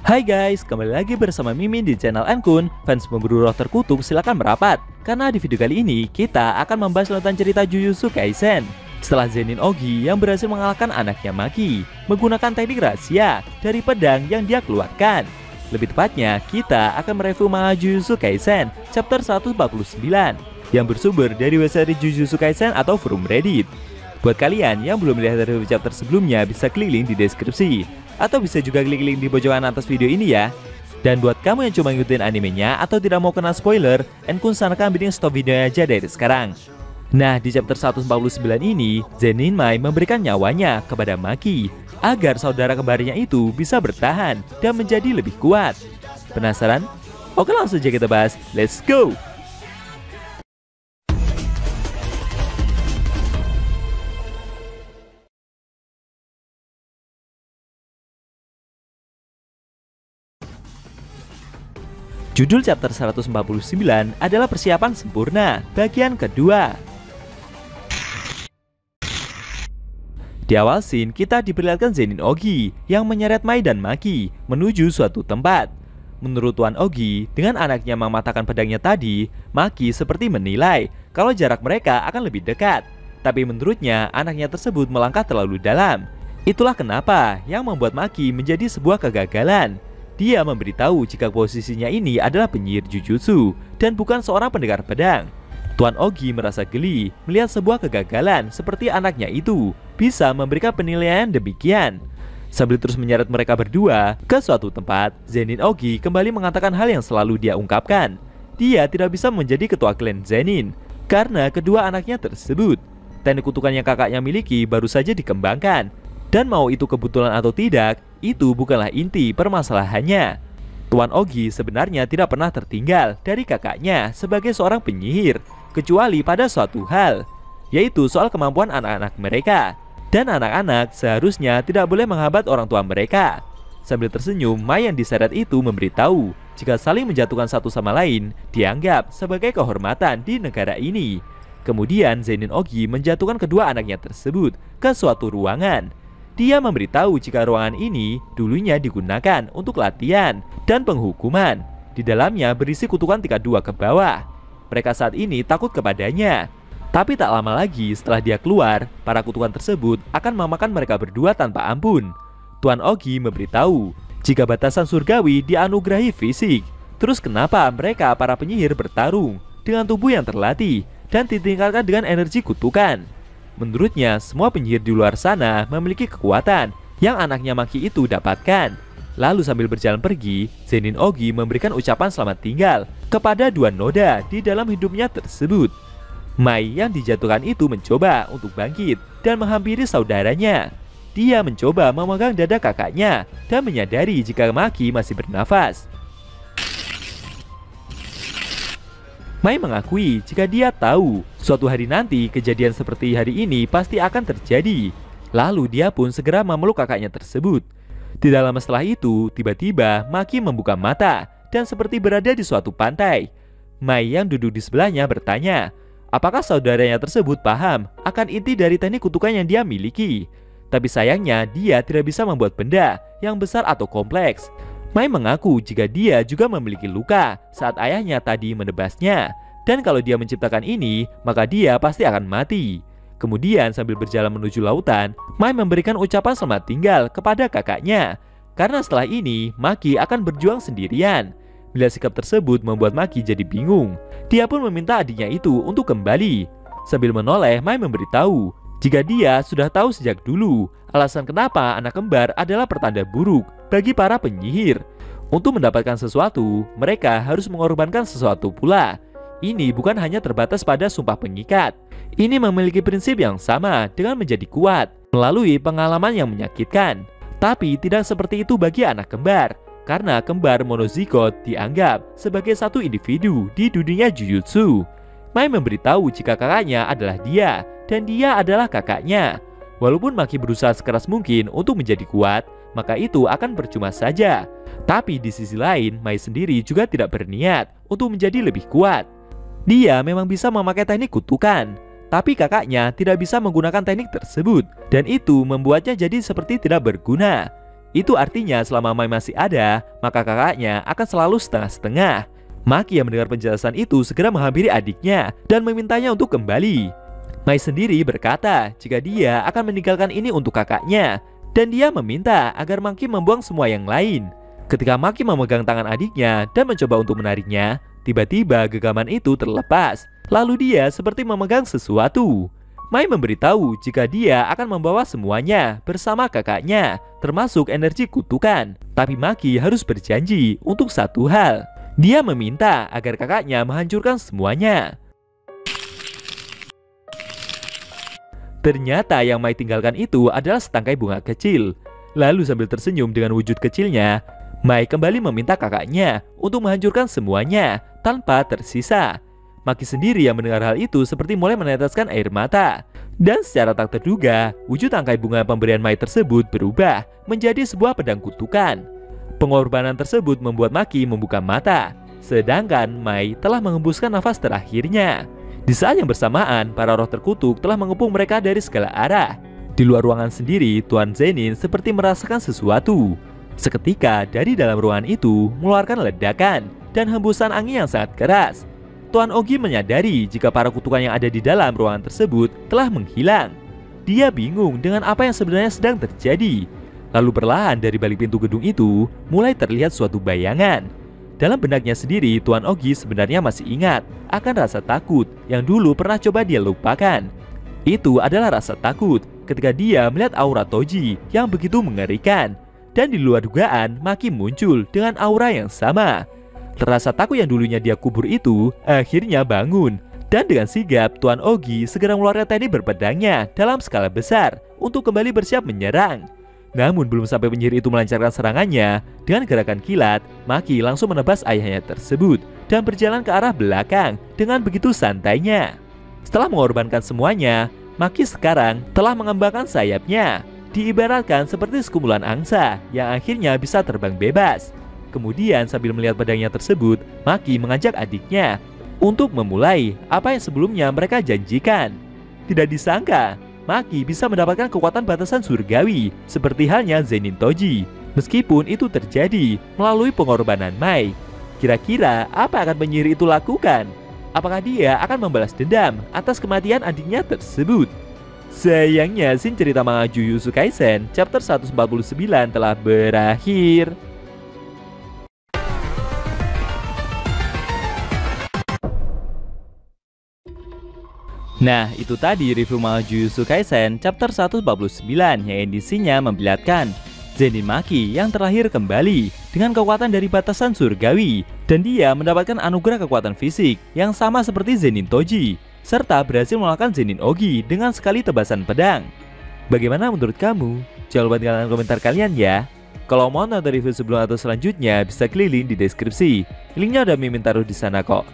Hai guys, kembali lagi bersama Mimin di channel Ankun. Fans pemburu roh terkutuk silakan merapat, karena di video kali ini kita akan membahas lanjutan cerita Jujutsu Kaisen. Setelah Zenin Ogi yang berhasil mengalahkan anaknya Maki menggunakan teknik rahasia dari pedang yang dia keluarkan. Lebih tepatnya, kita akan mereview manga Jujutsu Kaisen chapter 149 yang bersumber dari website Jujutsu Kaisen atau forum Reddit. Buat kalian yang belum melihat review chapter sebelumnya, bisa klik link di deskripsi, atau bisa juga klik link di pojokan atas video ini ya. Dan buat kamu yang cuma ngikutin animenya atau tidak mau kena spoiler, Ankun sarankan mending stop videonya aja dari sekarang. Nah, di chapter 149 ini, Zenin Mai memberikan nyawanya kepada Maki agar saudara kembarnya itu bisa bertahan dan menjadi lebih kuat. Penasaran? Oke, langsung aja kita bahas. Let's go! Judul chapter 149 adalah persiapan sempurna bagian kedua. Di awal scene, kita diperlihatkan Zenin Ogi yang menyeret Mai dan Maki menuju suatu tempat. Menurut Tuan Ogi, dengan anaknya mematahkan pedangnya tadi, Maki seperti menilai kalau jarak mereka akan lebih dekat. Tapi menurutnya, anaknya tersebut melangkah terlalu dalam. Itulah kenapa yang membuat Maki menjadi sebuah kegagalan. Dia memberitahu jika posisinya ini adalah penyihir Jujutsu dan bukan seorang pendekar pedang. Tuan Ogi merasa geli melihat sebuah kegagalan seperti anaknya itu bisa memberikan penilaian demikian. Sambil terus menyeret mereka berdua ke suatu tempat, Zenin Ogi kembali mengatakan hal yang selalu dia ungkapkan. Dia tidak bisa menjadi ketua klan Zenin karena kedua anaknya tersebut. Teknik kutukan yang kakaknya miliki baru saja dikembangkan. Dan mau itu kebetulan atau tidak, itu bukanlah inti permasalahannya. Tuan Ogi sebenarnya tidak pernah tertinggal dari kakaknya sebagai seorang penyihir, kecuali pada suatu hal, yaitu soal kemampuan anak-anak mereka. Dan anak-anak seharusnya tidak boleh menghambat orang tua mereka. Sambil tersenyum, Mai yang diseret itu memberitahu jika saling menjatuhkan satu sama lain dianggap sebagai kehormatan di negara ini. Kemudian Zenin Ogi menjatuhkan kedua anaknya tersebut ke suatu ruangan. Dia memberitahu jika ruangan ini dulunya digunakan untuk latihan dan penghukuman. Di dalamnya berisi kutukan tingkat 2 ke bawah. Mereka saat ini takut kepadanya. Tapi tak lama lagi setelah dia keluar, para kutukan tersebut akan memakan mereka berdua tanpa ampun. Tuan Ogi memberitahu jika batasan surgawi dianugerahi fisik. Terus kenapa mereka para penyihir bertarung dengan tubuh yang terlatih dan ditingkatkan dengan energi kutukan? Menurutnya, semua penyihir di luar sana memiliki kekuatan yang anaknya Maki itu dapatkan. Lalu sambil berjalan pergi, Zenin Ogi memberikan ucapan selamat tinggal kepada dua noda di dalam hidupnya tersebut. Mai yang dijatuhkan itu mencoba untuk bangkit dan menghampiri saudaranya. Dia mencoba memegang dada kakaknya dan menyadari jika Maki masih bernafas. Mai mengakui jika dia tahu suatu hari nanti kejadian seperti hari ini pasti akan terjadi. Lalu dia pun segera memeluk kakaknya tersebut. Tidak lama setelah itu, tiba-tiba Maki membuka mata dan seperti berada di suatu pantai. Mai yang duduk di sebelahnya bertanya, apakah saudaranya tersebut paham akan inti dari teknik kutukan yang dia miliki. Tapi sayangnya dia tidak bisa membuat benda yang besar atau kompleks. Mai mengaku jika dia juga memiliki luka saat ayahnya tadi menebasnya. Dan kalau dia menciptakan ini, maka dia pasti akan mati. Kemudian sambil berjalan menuju lautan, Mai memberikan ucapan selamat tinggal kepada kakaknya. Karena setelah ini, Maki akan berjuang sendirian. Bila sikap tersebut membuat Maki jadi bingung, dia pun meminta adiknya itu untuk kembali. Sambil menoleh, Mai memberitahu jika dia sudah tahu sejak dulu alasan kenapa anak kembar adalah pertanda buruk bagi para penyihir. Untuk mendapatkan sesuatu, mereka harus mengorbankan sesuatu pula. Ini bukan hanya terbatas pada sumpah pengikat. Ini memiliki prinsip yang sama dengan menjadi kuat melalui pengalaman yang menyakitkan. Tapi tidak seperti itu bagi anak kembar, karena kembar monozigot dianggap sebagai satu individu di dunia Jujutsu. Mai memberitahu jika kakaknya adalah dia dan dia adalah kakaknya. Walaupun Maki berusaha sekeras mungkin untuk menjadi kuat, maka itu akan percuma saja. Tapi di sisi lain, Mai sendiri juga tidak berniat untuk menjadi lebih kuat. Dia memang bisa memakai teknik kutukan, tapi kakaknya tidak bisa menggunakan teknik tersebut, dan itu membuatnya jadi seperti tidak berguna. Itu artinya selama Mai masih ada, maka kakaknya akan selalu setengah-setengah. Maki yang mendengar penjelasan itu segera menghampiri adiknya dan memintanya untuk kembali. Mai sendiri berkata jika dia akan meninggalkan ini untuk kakaknya, dan dia meminta agar Maki membuang semua yang lain. Ketika Maki memegang tangan adiknya dan mencoba untuk menariknya, tiba-tiba genggaman itu terlepas. Lalu dia seperti memegang sesuatu. Mai memberitahu jika dia akan membawa semuanya bersama kakaknya, termasuk energi kutukan. Tapi Maki harus berjanji untuk satu hal. Dia meminta agar kakaknya menghancurkan semuanya. Ternyata yang Mai tinggalkan itu adalah setangkai bunga kecil. Lalu sambil tersenyum dengan wujud kecilnya, Mai kembali meminta kakaknya untuk menghancurkan semuanya tanpa tersisa. Maki sendiri yang mendengar hal itu seperti mulai meneteskan air mata. Dan secara tak terduga, wujud tangkai bunga pemberian Mai tersebut berubah menjadi sebuah pedang kutukan. Pengorbanan tersebut membuat Maki membuka mata, sedangkan Mai telah mengembuskan nafas terakhirnya. Di saat yang bersamaan, para roh terkutuk telah mengepung mereka dari segala arah. Di luar ruangan sendiri, Tuan Zenin seperti merasakan sesuatu. Seketika dari dalam ruangan itu mengeluarkan ledakan dan hembusan angin yang sangat keras. Tuan Ogi menyadari jika para kutukan yang ada di dalam ruangan tersebut telah menghilang. Dia bingung dengan apa yang sebenarnya sedang terjadi. Lalu perlahan dari balik pintu gedung itu mulai terlihat suatu bayangan. Dalam benaknya sendiri, Tuan Ogi sebenarnya masih ingat akan rasa takut yang dulu pernah coba dia lupakan. Itu adalah rasa takut ketika dia melihat aura Toji yang begitu mengerikan. Dan di luar dugaan, Maki muncul dengan aura yang sama. Rasa takut yang dulunya dia kubur itu akhirnya bangun. Dan dengan sigap, Tuan Ogi segera mengeluarkan teknik berpedangnya dalam skala besar untuk kembali bersiap menyerang. Namun belum sampai penyihir itu melancarkan serangannya, dengan gerakan kilat, Maki langsung menebas ayahnya tersebut dan berjalan ke arah belakang dengan begitu santainya. Setelah mengorbankan semuanya, Maki sekarang telah mengembangkan sayapnya, diibaratkan seperti sekumpulan angsa yang akhirnya bisa terbang bebas. Kemudian sambil melihat pedangnya tersebut, Maki mengajak adiknya untuk memulai apa yang sebelumnya mereka janjikan. Tidak disangka, Maki bisa mendapatkan kekuatan batasan surgawi seperti halnya Zenin Toji. Meskipun itu terjadi melalui pengorbanan Mai. Kira-kira apa akan penyihir itu lakukan? Apakah dia akan membalas dendam atas kematian adiknya tersebut? Sayangnya scene cerita manga Jujutsu Kaisen chapter 149 telah berakhir. Nah, itu tadi review manga Jujutsu Kaisen chapter 149 yang edisinya memperlihatkan Zenin Maki yang terlahir kembali dengan kekuatan dari batasan surgawi, dan dia mendapatkan anugerah kekuatan fisik yang sama seperti Zenin Toji, serta berhasil mengalahkan Zenin Ogi dengan sekali tebasan pedang. Bagaimana menurut kamu? Jangan lupa tinggalkan komentar kalian ya. Kalau mau nonton review sebelum atau selanjutnya, bisa klik link di deskripsi. Linknya udah Mimin taruh di sana kok.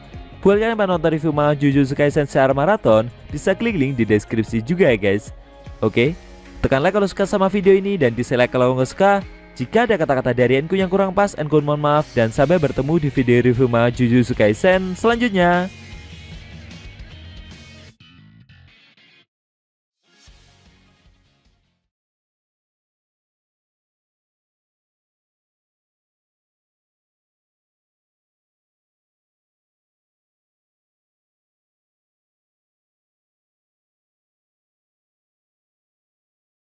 Buat kalian yang nonton review manga Jujutsu Kaisen secara maraton, bisa klik link di deskripsi juga ya guys. Oke, tekan like kalau suka sama video ini dan dislike kalau nggak suka. Jika ada kata-kata dari Enku yang kurang pas, Enku mohon maaf, dan sampai bertemu di video review manga Jujutsu Kaisen selanjutnya.